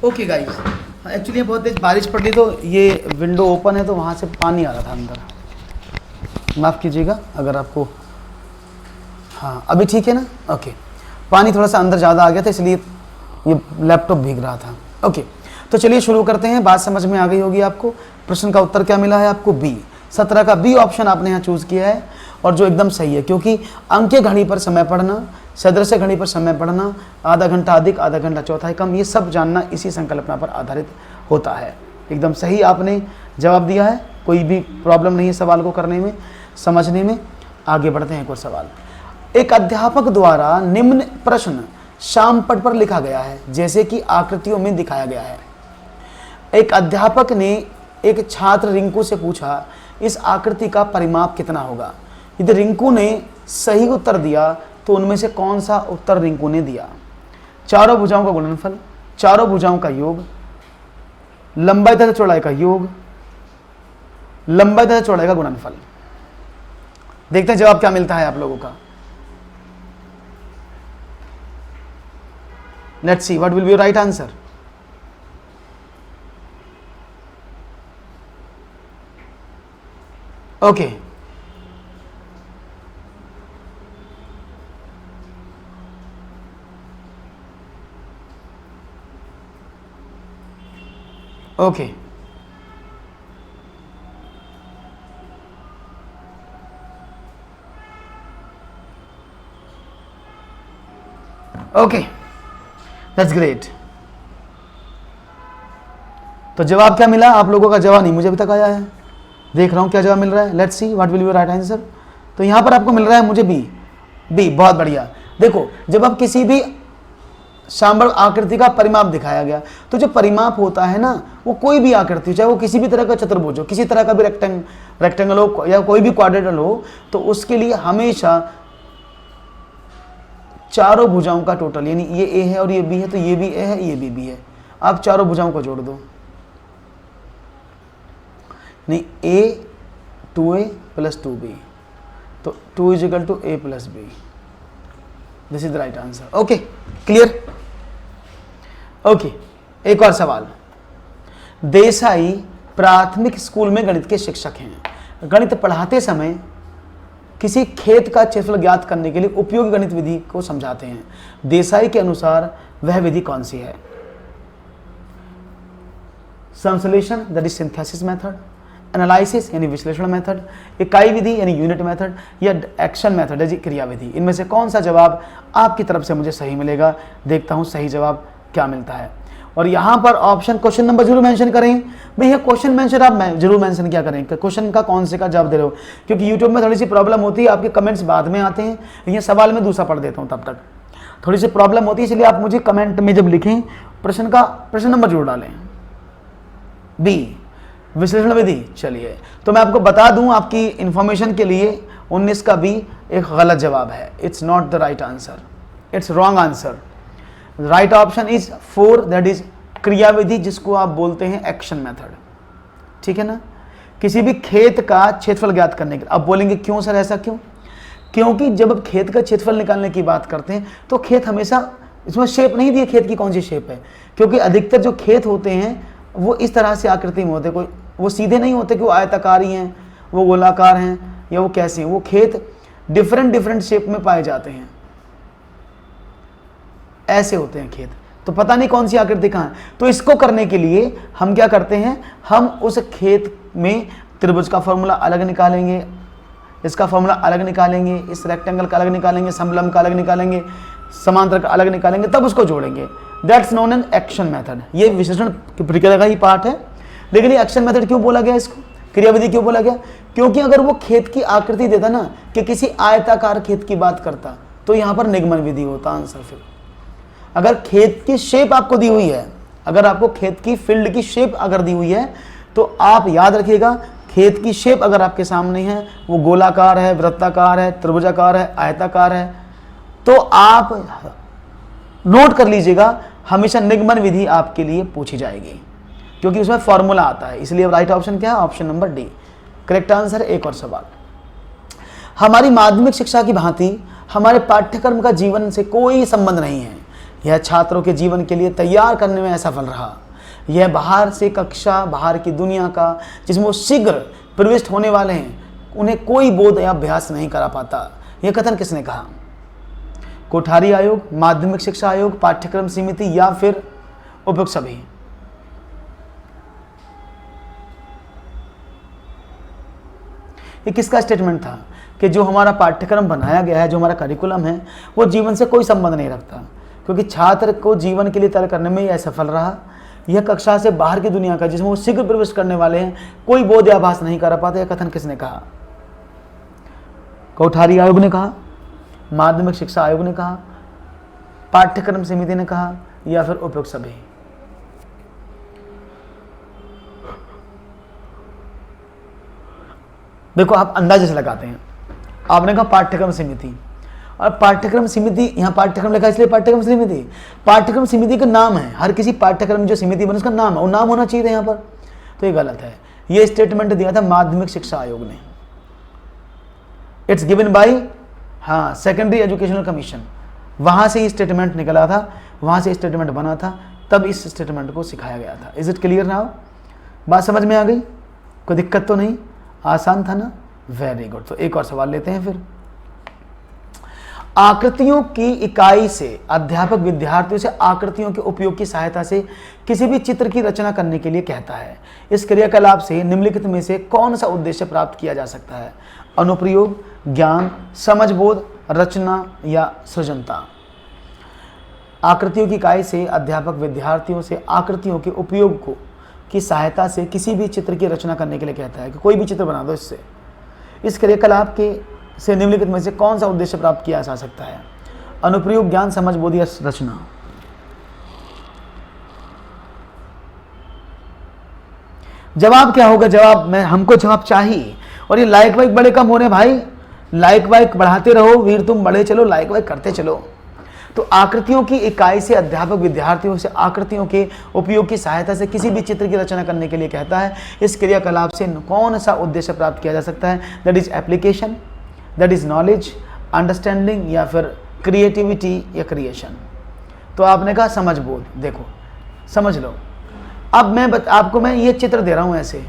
ओके गाइस, एक्चुअली बहुत तेज बारिश पड़ रही, तो ये विंडो ओपन है तो वहाँ से पानी आ रहा था अंदर, माफ़ कीजिएगा अगर आपको, हाँ अभी ठीक है ना। ओके, पानी थोड़ा सा अंदर ज़्यादा आ गया था इसलिए ये लैपटॉप भीग रहा था। ओके, तो चलिए शुरू करते हैं, बात समझ में आ गई होगी आपको। प्रश्न का उत्तर क्या मिला है आपको, बी, 17 का बी ऑप्शन आपने यहाँ चूज़ किया है, और जो एकदम सही है, क्योंकि अंक घड़ी पर समय पढ़ना, सदृश्य घड़ी पर समय पढ़ना, आधा घंटा अधिक, आधा घंटा चौथाई कम, ये सब जानना इसी संकल्पना पर आधारित होता है। एकदम सही आपने जवाब दिया है, कोई भी प्रॉब्लम नहीं है सवाल को करने में, समझने में। आगे बढ़ते हैं एक और सवाल। एक अध्यापक द्वारा निम्न प्रश्न शामपट पर लिखा गया है जैसे कि आकृतियों में दिखाया गया है। एक अध्यापक ने एक छात्र रिंकू से पूछा, इस आकृति का परिमाप कितना होगा। यदि रिंकू ने सही उत्तर दिया तो उनमें से कौन सा उत्तर रिंकू ने दिया? चारों भुजाओं का गुणनफल, चारों भुजाओं का योग, लंबाई तथा चौड़ाई का योग, लंबाई तथा चौड़ाई का गुणनफल। देखते हैं जवाब क्या मिलता है आप लोगों का। Let's see what will be your right answer. Okay, okay, okay, that's great. तो जवाब क्या मिला आप लोगों का? जवाब नहीं मुझे अभी तक आया है, देख रहा हूं क्या जवाब मिल रहा है। Let's see what will B right answer. तो यहां पर आपको मिल रहा है मुझे बी। बी, बहुत बढ़िया। देखो, जब आप किसी भी समबाहु आकृति का परिमाप दिखाया गया, तो जो परिमाप होता है ना, वो कोई भी आकृति, चाहे वो किसी भी तरह का चतुर्भुज हो, किसी तरह का भी रेक्टेंगल हो या कोई भी क्वाड्रेंगल हो, तो उसके लिए हमेशा चारों भुजाओं का टोटल, यानी ये ए है और ये बी है, तो ये भी ए है, ये भी बी है, आप चारों भुजाओं को जोड़ दो, नहीं ए 2a + 2b, तो 2 = a + b। This is the right answer. Okay, clear? Okay, एक और सवाल। देसाई प्राथमिक स्कूल में गणित के शिक्षक हैं। गणित पढ़ाते समय किसी खेत का क्षेत्रफल ज्ञात करने के लिए उपयोगी गणित विधि को समझाते हैं। देसाई के अनुसार वह विधि कौन सी है? संश्लेषण, that is synthesis method, analysis यानी विश्लेषण मेथड, इकाई विधि यानी यूनिट मेथड, या एक्शन मेथड यानी क्रिया विधि। इनमें से कौन सा जवाब आपकी तरफ से मुझे सही मिलेगा? देखता हूं सही जवाब क्या मिलता है। और यहां पर ऑप्शन क्वेश्चन नंबर जरूर मेंशन करें। भैया क्वेश्चन मेंशन आप जरूर मेंशन क्या करें, क्वेश्चन का कौन से का जवाब दे रहे हो, क्योंकि यूट्यूब में थोड़ी सी प्रॉब्लम होती है, आपके कमेंट्स बाद में आते हैं, ये सवाल में दूसरा पढ़ देता हूं, तब तक थोड़ी सी प्रॉब्लम होती है, इसलिए आप मुझे कमेंट में जब लिखें प्रश्न नंबर जरूर डालें। बी, विश्लेषण विधि। चलिए, तो मैं आपको बता दूं आपकी इंफॉर्मेशन के लिए, 19 का बी एक गलत जवाब है। It's not the right answer, it's wrong answer. Right option is 4, that is क्रिया विधि, जिसको आप बोलते हैं एक्शन मेथड। ठीक है ना? किसी भी खेत का क्षेत्रफल ज्ञात करने के लिए। अब बोलेंगे क्यों सर, ऐसा क्यों? क्योंकि जब आप खेत का क्षेत्रफल निकालने की बात करते हैं तो खेत हमेशा, इसमें शेप नहीं दी खेत की कौन सी शेप है, क्योंकि अधिकतर जो खेत होते हैं वो इस तरह से आकृति में होते, कोई वो सीधे नहीं होते कि वो आयताकार ही हैं, वो गोलाकार हैं, या वो कैसे हैं। वो खेत डिफरेंट शेप में पाए जाते हैं, ऐसे होते हैं खेत। तो पता नहीं कौन सी आकृति कहाँ है। तो इसको करने के लिए हम क्या करते हैं, हम उस खेत में त्रिभुज का फॉर्मूला अलग निकालेंगे, इसका फॉर्मूला अलग निकालेंगे, इस रेक्टेंगल का अलग निकालेंगे, समलंब का अलग निकालेंगे, समांतर का अलग निकालेंगे, तब उसको जोड़ेंगे। That's known an action method. ये विश्लेषण की प्रक्रिया का ही पार्ट है। लेकिन ये एक्शन मेथड क्यों बोला गया, इसको क्रियाविधि क्यों बोला गया? क्योंकि अगर वो खेत की आकृति देता ना, कि किसी आयताकार खेत की बात करता, तो यहाँ पर निगमन विधि होता आंसर। फिर अगर खेत की शेप आपको दी हुई है, अगर आपको खेत की फील्ड की शेप अगर दी हुई है, तो आप याद रखिएगा, खेत की शेप अगर आपके सामने है, वो गोलाकार है, वृत्ताकार है, त्रिभुजाकार है, आयताकार है, तो आप नोट कर लीजिएगा, हमेशा निगमन विधि आपके लिए पूछी जाएगी, क्योंकि उसमें फॉर्मूला आता है। इसलिए राइट ऑप्शन क्या है? Option number D correct answer. एक और सवाल। हमारी माध्यमिक शिक्षा की भांति हमारे पाठ्यक्रम का जीवन से कोई संबंध नहीं है। यह छात्रों के जीवन के लिए तैयार करने में असफल रहा। यह बाहर से कक्षा, बाहर की दुनिया का, जिसमें वो शीघ्र प्रविष्ट होने वाले हैं, उन्हें कोई बोध या अभ्यास नहीं करा पाता। यह कथन किसने कहा? कोठारी आयोग, माध्यमिक शिक्षा आयोग, पाठ्यक्रम समिति, या फिर उपयुक्त सभी? ये किसका स्टेटमेंट था कि जो हमारा पाठ्यक्रम बनाया गया है, जो हमारा करिकुलम है, वो जीवन से कोई संबंध नहीं रखता, क्योंकि छात्र को जीवन के लिए तैयार करने में यह असफल रहा। यह कक्षा से बाहर की दुनिया का, जिसमें वो शीघ्र प्रवेश करने वाले हैं, कोई बोध या आभास नहीं कर पाते। यह कथन किसने कहा? कोठारी आयोग ने कहा, माध्यमिक शिक्षा आयोग ने कहा, पाठ्यक्रम समिति ने कहा, या फिर उपयुक्त सभी? देखो, आप अंदाजे से लगाते हैं, आपने कहा पाठ्यक्रम समिति, और पाठ्यक्रम समिति, यहाँ पाठ्यक्रम लिखा इसलिए पाठ्यक्रम समिति, पाठ्यक्रम समिति का नाम है, हर किसी पाठ्यक्रम जो समिति बने उसका नाम है, वो नाम होना चाहिए था यहाँ पर, तो ये गलत है। ये स्टेटमेंट दिया था माध्यमिक शिक्षा आयोग ने, it's given by secondary educational commission, वहाँ से ये स्टेटमेंट निकला था, वहाँ से स्टेटमेंट बना था, तब इस स्टेटमेंट को सिखाया गया था। Is it clear now? बात समझ में आ गई? कोई दिक्कत तो नहीं? आसान था ना? Very good. तो एक और सवाल लेते हैं फिर। आकृतियों की इकाई से अध्यापक विद्यार्थियों से आकृतियों के उपयोग की सहायता से किसी भी चित्र की रचना करने के लिए कहता है। इस क्रियाकलाप से निम्नलिखित में से कौन सा उद्देश्य प्राप्त किया जा सकता है? अनुप्रयोग, ज्ञान, समझबोध, रचना या सृजनता। आकृतियों की इकाई से अध्यापक विद्यार्थियों से आकृतियों के उपयोग को की सहायता से किसी भी चित्र की रचना करने के लिए कहता है कि कोई भी चित्र बना दो इससे। इस क्रियाकलाप के से निम्नलिखित में से कौन सा उद्देश्य प्राप्त किया जा सकता है? अनुप्रयोग, ज्ञान, समझबोध या रचना। जवाब क्या होगा? जवाब हमको जवाब चाहिए। और ये लाइक वाइक बड़े कम हो रहे हैं भाई, लाइक वाइक बढ़ाते रहो वीर, तुम बड़े चलो, लाइक वाइक करते चलो। तो आकृतियों की इकाई से अध्यापक विद्यार्थियों से आकृतियों के उपयोग की सहायता से किसी भी चित्र की रचना करने के लिए कहता है। इस क्रियाकलाप से कौन सा उद्देश्य प्राप्त किया जा सकता है? That is application, that is knowledge, understanding या फिर क्रिएटिविटी या क्रिएशन। तो आपने कहा समझबोध। देखो समझ लो, अब आपको मैं ये चित्र दे रहा हूं ऐसे,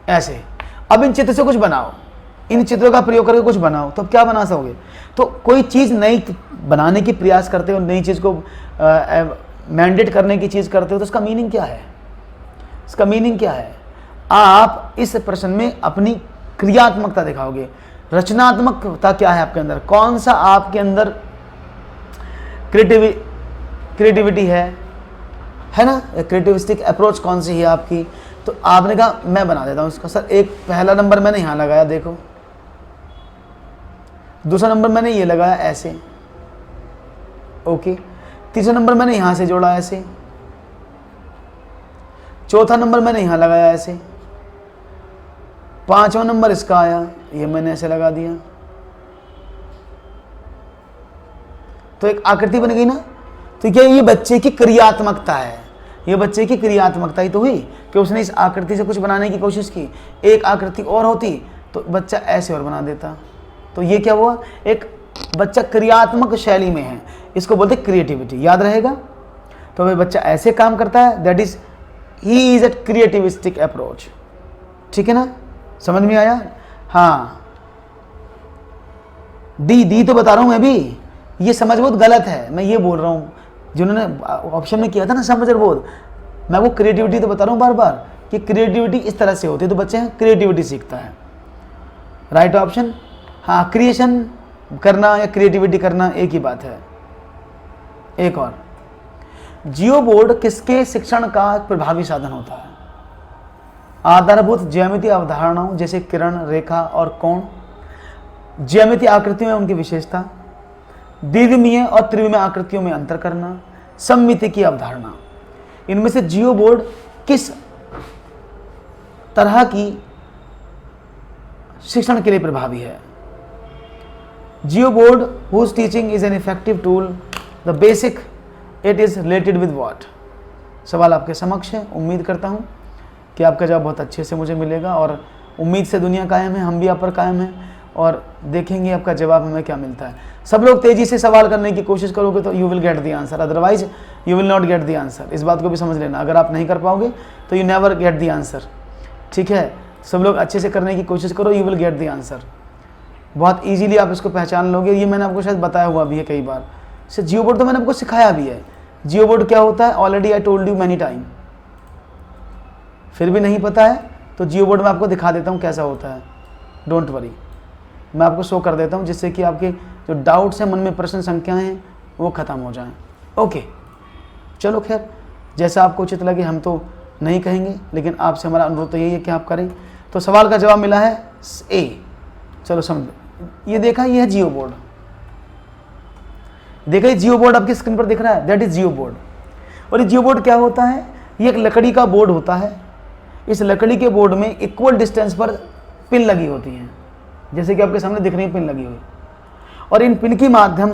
ऐसे। अब इन चित्र से कुछ बनाओ, इन चित्रों का प्रयोग करके कुछ बनाओ, तो क्या बना सकोगे? तो कोई चीज़ नई बनाने की प्रयास करते हो, नई चीज़ को मैंडेट करने की चीज़ करते हो, तो उसका मीनिंग क्या है? इसका मीनिंग क्या है? आप इस प्रश्न में अपनी क्रियात्मकता दिखाओगे। रचनात्मकता क्या है आपके अंदर? कौन सा आपके अंदर क्रिएटिविटी है ना? क्रिएटिविस्टिक अप्रोच कौन सी है आपकी? तो आपने कहा मैं बना देता हूँ इसका। सर एक पहला नंबर मैंने यहाँ लगाया, देखो, दूसरा नंबर मैंने ये लगाया ऐसे, ओके, तीसरा नंबर मैंने यहाँ से जोड़ा ऐसे, चौथा नंबर मैंने यहाँ लगाया ऐसे, पांचवा नंबर इसका आया, ये मैंने ऐसे लगा दिया, तो एक आकृति बन गई ना। तो क्या ये बच्चे की क्रियात्मकता है? ये बच्चे की क्रियात्मकता ही तो हुई कि उसने इस आकृति से कुछ बनाने की कोशिश की। एक आकृति और होती तो बच्चा ऐसे और बना देता। तो ये क्या हुआ? एक बच्चा क्रियात्मक शैली में है, इसको बोलते क्रिएटिविटी। याद रहेगा? तो भाई बच्चा ऐसे काम करता है, that is he is a creativistic approach. ठीक है ना? समझ में आया? हाँ, डी तो बता रहा हूं मैं भी, ये समझ बहुत गलत है। मैं ये बोल रहा हूं, जिन्होंने ऑप्शन में किया था ना समझ बोध, मैं वो क्रिएटिविटी तो बता रहा हूँ बार बार कि क्रिएटिविटी इस तरह से होती है, तो बच्चे क्रिएटिविटी सीखता है। Right option. हाँ, क्रिएशन करना या क्रिएटिविटी करना एक ही बात है। एक और, जियो बोर्ड किसके शिक्षण का प्रभावी साधन होता है? आधारभूत ज्यामितीय अवधारणाओं जैसे किरण, रेखा और कोण, ज्यामितीय आकृतियों में उनकी विशेषता, द्विविमीय और त्रिविमीय आकृतियों में अंतर करना, सममिति की अवधारणा। इनमें से जियो बोर्ड किस तरह की शिक्षण के लिए प्रभावी है? जियो board whose teaching is an effective tool, the basic it is related with what? सवाल आपके समक्ष है। उम्मीद करता हूं कि आपका जवाब बहुत अच्छे से मुझे मिलेगा, और उम्मीद से दुनिया कायम है, हम भी आप पर कायम हैं, और देखेंगे आपका जवाब हमें क्या मिलता है। सब लोग तेजी से सवाल करने की कोशिश करोगे तो you will get the answer, otherwise you will not get the answer. इस बात को भी समझ लेना, अगर आप नहीं कर पाओगे तो you never get the answer. ठीक है? सब लोग अच्छे से करने की कोशिश करो, you will get the answer. बहुत ईजीली आप इसको पहचान लोगे। ये मैंने आपको शायद बताया हुआ भी है कई बार। से जियो बोर्ड तो मैंने आपको सिखाया भी है। जियो बोर्ड क्या होता है? Already I told you many time. फिर भी नहीं पता है तो जियो बोर्ड में आपको दिखा देता हूँ कैसा होता है। डोंट वरी, मैं आपको शो कर देता हूँ, जिससे कि आपके जो डाउट्स हैं, मन में प्रश्न संख्याएं हैं, वो ख़त्म हो जाएं। ओके, चलो खैर, जैसा आपको उचित लगे, हम तो नहीं कहेंगे, लेकिन आपसे हमारा अनुरोध तो यही है कि आप करें। तो सवाल का जवाब मिला है ए। चलो समझ, ये देखा, ये है जियो बोर्ड। देखिए जियो बोर्ड आपकी स्क्रीन पर दिख रहा है, दैट इज जियो बोर्ड। और ये जियो बोर्ड क्या होता है, ये एक लकड़ी का बोर्ड होता है। इस लकड़ी के बोर्ड में इक्वल डिस्टेंस पर पिन लगी होती हैं, जैसे कि आपके सामने दिख रही है पिन लगी हुई। और इन पिन के माध्यम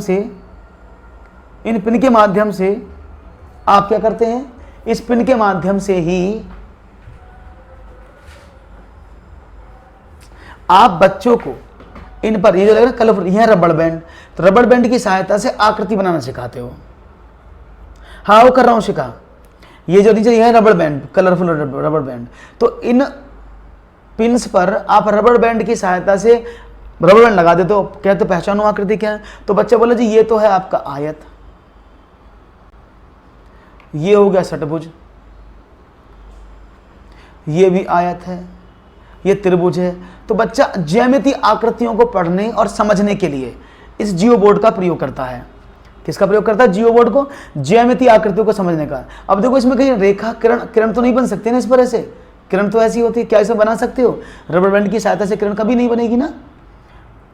से आप क्या करते हैं, इस पिन के माध्यम से ही आप बच्चों को इन पर, ये जो लग रहा है कलरफुल, यह रबड़ बैंड, तो रबड़ बैंड की सहायता से आकृति बनाना सिखाते हो। हाँ वो कर रहा हूं सिखा, ये जो नीचे यह रबड़ बैंड, कलरफुल रबड़ बैंड, तो इन पिन्स पर आप रबड़ बैंड की सहायता से रबड़ बैंड लगा देते हो। कहते पहचानो आकृति क्या है, तो बच्चा बोला जी ये तो है आपका आयत, ये हो गया षटभुज, ये भी आयत है, ये त्रिभुज है। तो बच्चा ज्यामितीय आकृतियों को पढ़ने और समझने के लिए इस जियो बोर्ड का प्रयोग करता है। किसका प्रयोग करता है, जियो बोर्ड को, ज्यामितीय आकृतियों को समझने का। अब देखो इसमें कहीं रेखा किरण तो नहीं बन सकती ना इस पर, ऐसे किरण तो ऐसी होती है, क्या इसे बना सकते हो, रबड़ बैंड की सहायता से किरण कभी नहीं बनेगी ना।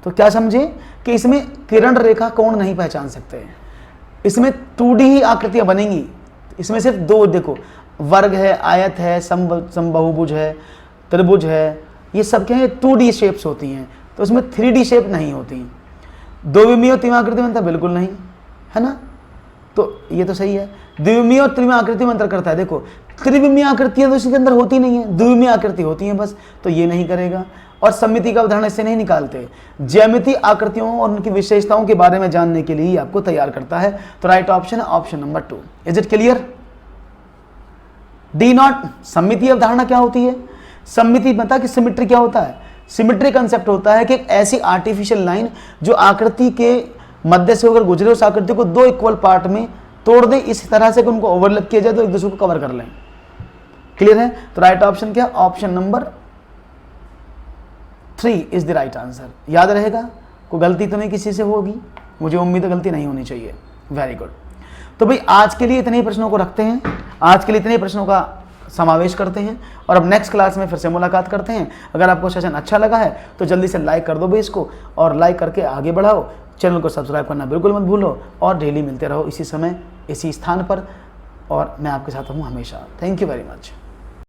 तो क्या समझे कि इसमें किरण रेखा कोण नहीं पहचान सकते, इसमें 2D ही आकृतियां बनेंगी। इसमें सिर्फ दो, देखो वर्ग है, आयत है, समबाहुभुज है, त्रिभुज है, ये सब क्या है 2D शेप्स होती हैं, तो उसमें 3D शेप नहीं होती। द्विविमीय और त्रिविमीय आकृति में अंतर बिल्कुल नहीं है ना, तो ये तो सही है। द्विविमीय और त्रिविमीय आकृति में अंतर करता है, देखो त्रिविमीय आकृतियां तो इसके अंदर होती नहीं है, द्विविमीय आकृति होती है बस, तो ये नहीं करेगा। और सममिति का उदाहरण इससे नहीं निकालते। ज्यामितीय आकृतियों और उनकी विशेषताओं के बारे में जानने के लिए आपको तैयार करता है। तो राइट ऑप्शन है option number 2। Is it clear? D not. सममितीय अवधारणा क्या होती है? सममिति बता कि सिमेट्री क्या होता है? सिमेट्री कंसेप्ट होता है कि एक ऐसी आर्टिफिशियल लाइन जो आकृति के मध्य से होकर गुजरे, उस आकृति को दो इक्वल पार्ट में तोड़ दे, इस तरह से कि उनको ओवरलैप किया जाए तो एक दूसरे को कवर कर लें। क्लियर है? तो राइट ऑप्शन क्या? Option number 3 is the right answer. याद रहेगा, कोई गलती तो नहीं किसी से होगी, मुझे उम्मीद है गलती नहीं होनी चाहिए। Very good. तो भाई आज के लिए इतने ही प्रश्नों को रखते हैं, आज के लिए इतने ही प्रश्नों का समावेश करते हैं और अब नेक्स्ट क्लास में फिर से मुलाकात करते हैं। अगर आपको सेशन अच्छा लगा है तो जल्दी से लाइक कर दो भाई इसको, और लाइक करके आगे बढ़ाओ। चैनल को सब्सक्राइब करना बिल्कुल मत भूलो, और डेली मिलते रहो इसी समय इसी स्थान पर, और मैं आपके साथ हूँ हमेशा। Thank you very much.